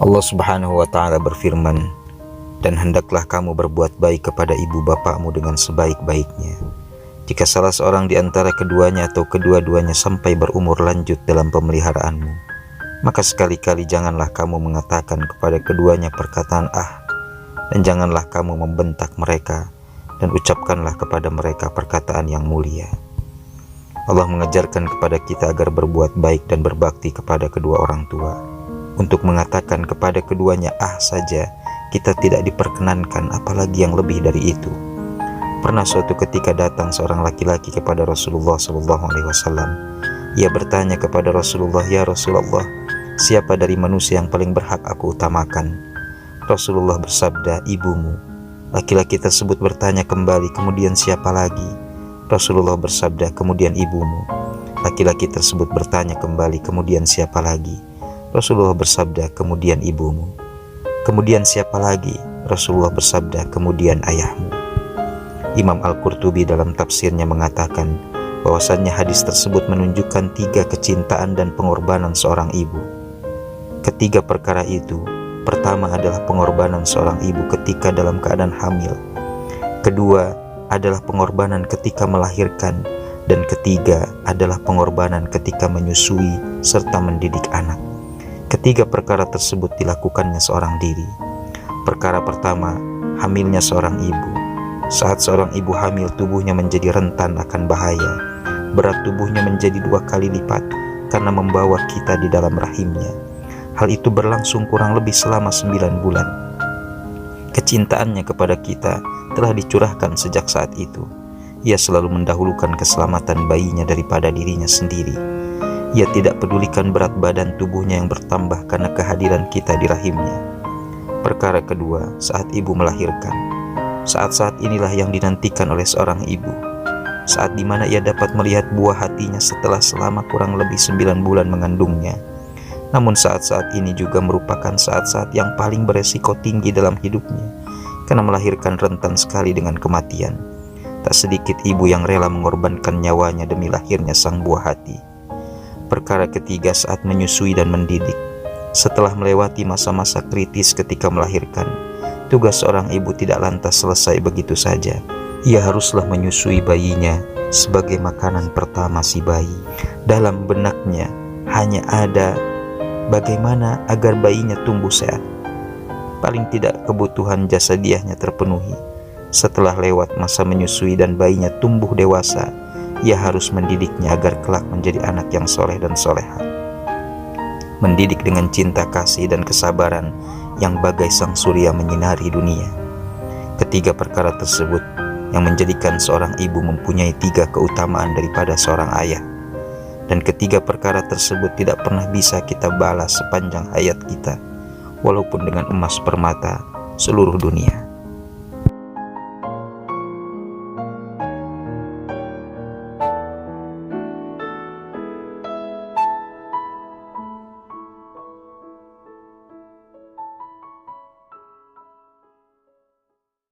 Allah Subhanahu wa Ta'ala berfirman, "Dan hendaklah kamu berbuat baik kepada ibu bapakmu dengan sebaik-baiknya. Jika salah seorang di antara keduanya atau kedua-duanya sampai berumur lanjut dalam pemeliharaanmu, maka sekali-kali janganlah kamu mengatakan kepada keduanya perkataan dan janganlah kamu membentak mereka, dan ucapkanlah kepada mereka perkataan yang mulia." Allah mengajarkan kepada kita agar berbuat baik dan berbakti kepada kedua orang tua. Untuk mengatakan kepada keduanya saja kita tidak diperkenankan, apalagi yang lebih dari itu. Pernah suatu ketika datang seorang laki-laki kepada Rasulullah SAW. Ia bertanya kepada Rasulullah, "Ya Rasulullah, siapa dari manusia yang paling berhak aku utamakan?" Rasulullah bersabda, "Ibumu." Laki-laki tersebut bertanya kembali, "Kemudian siapa lagi?" Rasulullah bersabda, "Kemudian ibumu." Laki-laki tersebut bertanya kembali, "Kemudian siapa lagi?" Rasulullah bersabda, "Kemudian ibumu." "Kemudian siapa lagi?" Rasulullah bersabda, "Kemudian ayahmu." Imam Al-Qurtubi dalam tafsirnya mengatakan bahwasannya hadis tersebut menunjukkan 3 kecintaan dan pengorbanan seorang ibu. Ketiga perkara itu, pertama adalah pengorbanan seorang ibu ketika dalam keadaan hamil. Kedua adalah pengorbanan ketika melahirkan, dan ketiga adalah pengorbanan ketika menyusui serta mendidik anak. Ketiga perkara tersebut dilakukannya seorang diri. Perkara pertama, hamilnya seorang ibu. Saat seorang ibu hamil, tubuhnya menjadi rentan akan bahaya. Berat tubuhnya menjadi 2 kali lipat karena membawa kita di dalam rahimnya. Hal itu berlangsung kurang lebih selama 9 bulan. Kecintaannya kepada kita telah dicurahkan sejak saat itu. Ia selalu mendahulukan keselamatan bayinya daripada dirinya sendiri. Ia tidak pedulikan berat badan tubuhnya yang bertambah karena kehadiran kita di rahimnya. Perkara kedua, saat ibu melahirkan. Saat-saat inilah yang dinantikan oleh seorang ibu. Saat dimana ia dapat melihat buah hatinya setelah selama kurang lebih 9 bulan mengandungnya. Namun saat-saat ini juga merupakan saat-saat yang paling beresiko tinggi dalam hidupnya, karena melahirkan rentan sekali dengan kematian. Tak sedikit ibu yang rela mengorbankan nyawanya demi lahirnya sang buah hati. Perkara ketiga, saat menyusui dan mendidik. Setelah melewati masa-masa kritis ketika melahirkan, tugas seorang ibu tidak lantas selesai begitu saja. Ia haruslah menyusui bayinya sebagai makanan pertama si bayi. Dalam benaknya hanya ada bagaimana agar bayinya tumbuh sehat. Paling tidak kebutuhan jasadiahnya terpenuhi. Setelah lewat masa menyusui dan bayinya tumbuh dewasa, ia harus mendidiknya agar kelak menjadi anak yang soleh dan soleha. Mendidik dengan cinta kasih dan kesabaran yang bagai sang surya menyinari dunia. Ketiga perkara tersebut yang menjadikan seorang ibu mempunyai 3 keutamaan daripada seorang ayah. Dan ketiga perkara tersebut tidak pernah bisa kita balas sepanjang hayat kita, walaupun dengan emas permata seluruh dunia.